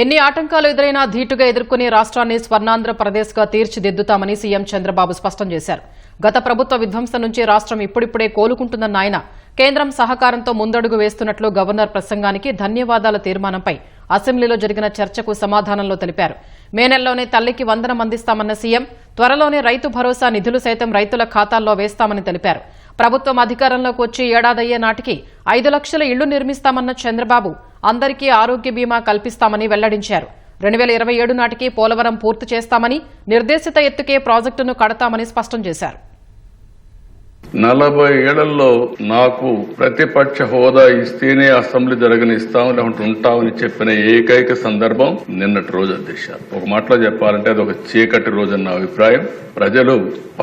ఎన్ని ఆటంకాలు ఎదురైనా ధీటుగా ఎదుర్కొని రాష్ట్రాన్ని స్వర్ణాంధ్రప్రదేశ్గా తీర్చిదిద్దుతామని సీఎం చంద్రబాబు స్పష్టం చేశారు. గత ప్రభుత్వ విధ్వంసం నుంచి రాష్ట్రం ఇప్పుడిప్పుడే కోలుకుంటుందన్న ఆయన కేంద్రం సహకారంతో ముందడుగు వేస్తున్నట్లు గవర్నర్ ప్రసంగానికి ధన్యవాదాల తీర్మానంపై అసెంబ్లీలో జరిగిన చర్చకు సమాధానంలో తెలిపారు. మే నెలలోనే తల్లికి వందనం అందిస్తామన్న సీఎం త్వరలోనే రైతు భరోసా నిధులు సైతం రైతుల ఖాతాల్లో వేస్తామని తెలిపారు. ప్రభుత్వం అధికారంలోకి వచ్చి ఏడాదయ్యే నాటికి 5 లక్షల ఇళ్లు నిర్మిస్తామన్న చంద్రబాబు అందరికీ ఆరోగ్య బీమా కల్పిస్తామని వెల్లడించారు. 2027 నాటికి పోలవరం పూర్తి చేస్తామని, నిర్దేశిత ఎత్తుకే ప్రాజెక్టును కడతామని స్పష్టం చేశారు. 40 ఏళ్లలో నాకు ప్రతిపక్ష హోదా ఇస్తేనే అసెంబ్లీ జరగనిస్తాం లేకుంటే ఉంటామని చెప్పిన ఏకైక సందర్భం నిన్నటి రోజు అధ్యక్ష. ఒక మాటలో చెప్పాలంటే అది ఒక చీకటి రోజు అన్న అభిప్రాయం. ప్రజలు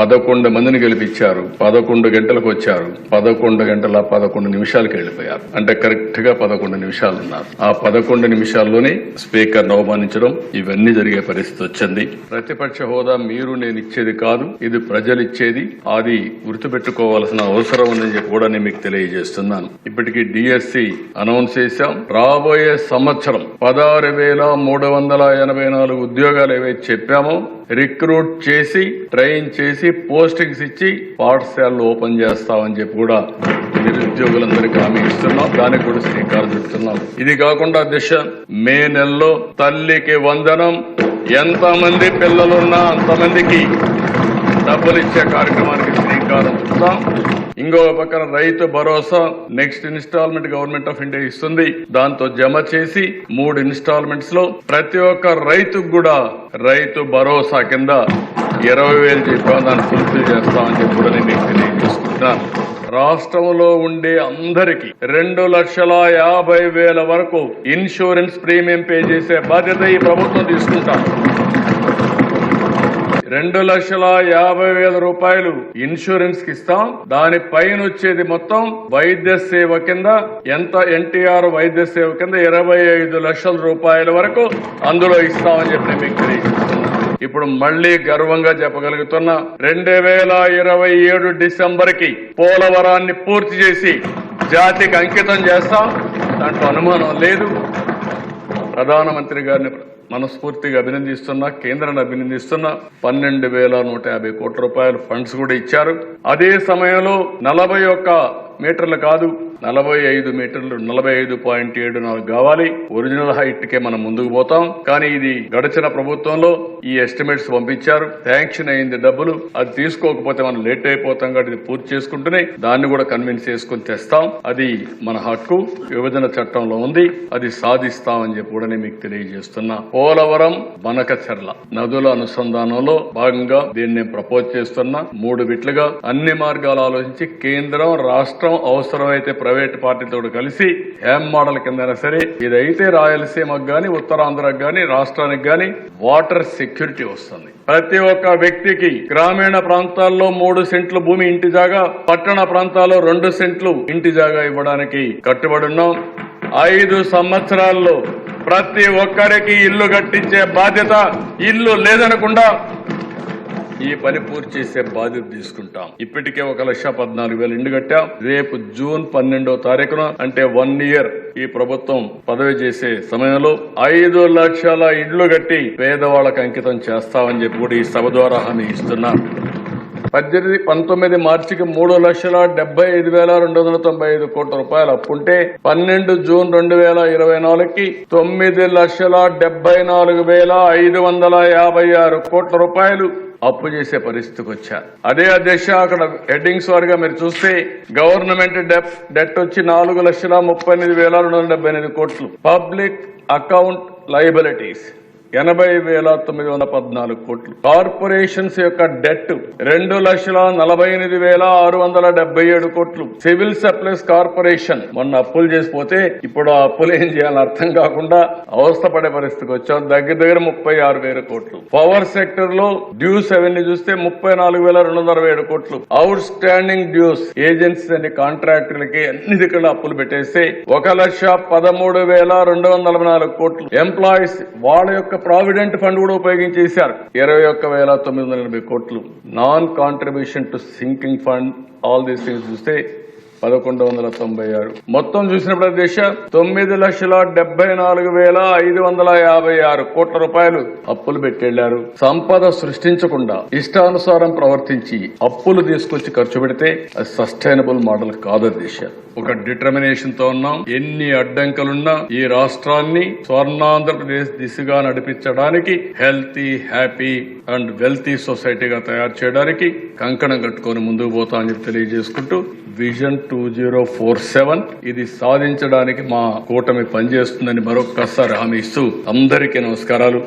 11 మందిని గెలిపించారు, 11 గంటలకు వచ్చారు, 11 గంటల 11 నిమిషాలకు వెళ్లిపోయారు. అంటే కరెక్ట్ గా 11 నిమిషాలు ఉన్నారు. ఆ 11 నిమిషాల్లోనే స్పీకర్ అవమానించడం ఇవన్నీ జరిగే పరిస్థితి వచ్చింది. ప్రతిపక్ష హోదా మీరు నేను ఇచ్చేది కాదు, ఇది ప్రజలు ఇచ్చేది. అది గుర్తుపెట్టుకోవాల్సిన అవసరం ఉందని చెప్పి కూడా నేను మీకు తెలియజేస్తున్నాను. ఇప్పటికీ డిఎస్సి అనౌన్స్ చేశాం. రాబోయే సంవత్సరం 16,384 ఉద్యోగాలు ఏవైతే చెప్పామో రిక్రూట్ చేసి ట్రైన్ చేసి పోస్టింగ్స్ ఇచ్చి పాఠశాలలు ఓపెన్ చేస్తామని చెప్పి కూడా నిరుద్యోగులందరికీ హామీ ఇస్తున్నాం. దానికి కూడా శ్రీకారం చుడుతున్నాం. ఇది కాకుండా దిశ మే నెలలో తల్లికి వందనం, ఎంతమంది పిల్లలున్నా అంతమందికి డబ్బులు ఇచ్చే కార్యక్రమానికి శ్రీకారం చుడతాం. ఇంకో పక్కన Rythu Bharosa next instalment government of India ఇస్తుంది. దాంతో జమ చేసి 3 ఇన్స్టాల్మెంట్స్ లో ప్రతి ఒక్క రైతుకు కూడా రైతు భరోసా కింద 20,000 చెప్పాం. దాన్ని ఫుల్ఫిల్ చేస్తామని చెప్పి కూడా నేను తెలియజేసుకుంటున్నాను. రాష్ట్రంలో ఉండే అందరికీ 2,50,000 వరకు ఇన్సూరెన్స్ ప్రీమియం పే చేసే బాధ్యత ఈ ప్రభుత్వం తీసుకుంటాం. 2,50,000 రూపాయలు ఇన్సూరెన్స్ కి ఇస్తాం. దానిపైన వచ్చేది మొత్తం వైద్య సేవ కింద ఎంత ఎన్టీఆర్ వైద్య సేవ కింద 25 లక్షల రూపాయల వరకు అందులో ఇస్తామని చెప్పి మీకు తెలియజేస్తున్నాను. ఇప్పుడు మళ్లీ గర్వంగా చెప్పగలుగుతున్నా 2027 డిసెంబర్ కి పోలవరాన్ని పూర్తి చేసి జాతికి అంకితం చేస్తాం. దాంట్లో అనుమానం లేదు. ప్రధానమంత్రి గారిని మనస్ఫూర్తిగా అభినందిస్తున్నా, కేంద్రాన్ని అభినందిస్తున్నా. 12,150 కోట్ల రూపాయలు ఫండ్స్ కూడా ఇచ్చారు. అదే సమయంలో 41 మీటర్లు కాదు 45 మీటర్లు 45.74 కావాలి. ఒరిజినల్ హైట్ కే మనం ముందుకు పోతాం. కానీ ఇది గడిచిన ప్రభుత్వంలో ఈ ఎస్టిమేట్స్ పంపించారు, శాంక్షన్ అయింది డబ్బులు. అది తీసుకోకపోతే మనం లేట్ అయిపోతాం కాబట్టి ఇది పూర్తి చేసుకుంటూనే దాన్ని కూడా కన్విన్స్ చేసుకుని తెస్తాం. అది మన హక్కు, విభజన చట్టంలో ఉంది. అది సాధిస్తామని చెప్పి కూడా నేను మీకు తెలియజేస్తున్నా. పోలవరం బనకచెర్ల నదుల అనుసంధానంలో భాగంగా దీన్ని నేను ప్రపోజ్ చేస్తున్నా. 3 బిట్లుగా అన్ని మార్గాలు ఆలోచించి కేంద్రం రాష్ట్రం అవసరమైతే ప్రైవేట్ పార్టీతో కలిసి హ్యామ్ మోడల్ కిందైనా సరే ఇదైతే రాయలసీమకు గాని ఉత్తరాంధ్రకు గాని రాష్ట్రానికి గాని వాటర్ సెక్యూరిటీ వస్తుంది. ప్రతి ఒక్క వ్యక్తికి గ్రామీణ ప్రాంతాల్లో 3 సెంట్లు భూమి ఇంటి జాగా, పట్టణ ప్రాంతాల్లో 2 సెంట్లు ఇంటి జాగా ఇవ్వడానికి కట్టుబడి ఉన్నాం. 5 సంవత్సరాల్లో ప్రతి ఒక్కరికి ఇల్లు కట్టించే బాధ్యత, ఇల్లు లేదనకుండా ఈ పని పూర్తి చేసే బాధ్యత తీసుకుంటాం. ఇప్పటికే 1,14,000 ఇండ్లు కట్టాం. రేపు జూన్ 12వ తారీఖున అంటే 1 ఇయర్ ఈ ప్రభుత్వం పదవి చేసే సమయంలో 5 లక్షల ఇండ్లు కట్టి పేదవాళ్లకు అంకితం చేస్తామని చెప్పి కూడా ఈ సభ ద్వారా హామీ ఇస్తున్నాం. 19 మార్చికి 3,75,295 కోట్ల రూపాయలు అప్పుంటే 12 జూన్ 2024కి 9,74,556 కోట్ల రూపాయలు అప్పు చేసే పరిస్థితికి వచ్చారు. అదే అధ్యక్ష అక్కడ హెడ్డింగ్స్ వారిగా మీరు చూస్తే గవర్నమెంట్ డెట్ వచ్చి 4,39,278 కోట్లు, పబ్లిక్ అకౌంట్ లయబిలిటీస్ 80,914 కోట్లు, కార్పొరేషన్స్ యొక్క డెట్ 2,48,677 కోట్లు, సివిల్ సప్లైస్ కార్పొరేషన్ మొన్న అప్పులు చేసిపోతే ఇప్పుడు ఆ అప్పులు ఏం చేయాలని అర్థం కాకుండా అవస్థపడే పరిస్థితికి వచ్చాం. దగ్గర 36,000 కోట్లు. పవర్ సెక్టర్ లో డ్యూస్ అవన్నీ చూస్తే 34,267 కోట్లు. అవుట్ స్టాండింగ్ డ్యూస్ ఏజెన్సీస్ అనే కాంట్రాక్టర్లకి అన్ని దగ్గర అప్పులు పెట్టేస్తే 1,13,244 కోట్లు. ఎంప్లాయీస్ వాళ్ళ యొక్క ప్రావిడెంట్ ఫండ్ కూడా ఉపయోగించేశారు 21,980 కోట్లు. Non contribution to sinking fund, all these things చూస్తే 1196. మొత్తం చూసినప్పుడు దేశ 9,74,556 కోట్ల రూపాయలు అప్పులు పెట్టెళ్లారు. సంపద సృష్టించకుండా ఇష్టానుసారం ప్రవర్తించి అప్పులు తీసుకొచ్చి ఖర్చు పెడితే అది సస్టైనబుల్ మోడల్ కాదు. దేశ ఒక డిటర్మినేషన్ తో ఉన్నాం. ఎన్ని అడ్డంకులున్నా ఈ రాష్ట్రాన్ని స్వర్ణాంధ్రప్రదేశ్ దిశగా నడిపించడానికి హెల్తీ, హ్యాపీ అండ్ వెల్తీ సొసైటీగా తయారు చేయడానికి కంకణం కట్టుకొని ముందుకు పోతా అని తెలియజేసుకుంటూ విజన్ 2047 ఇది సాధించడానికి మా కూటమి పనిచేస్తుందని మరొక్కసారి హామీ ఇస్తూ అందరికీ నమస్కారాలు.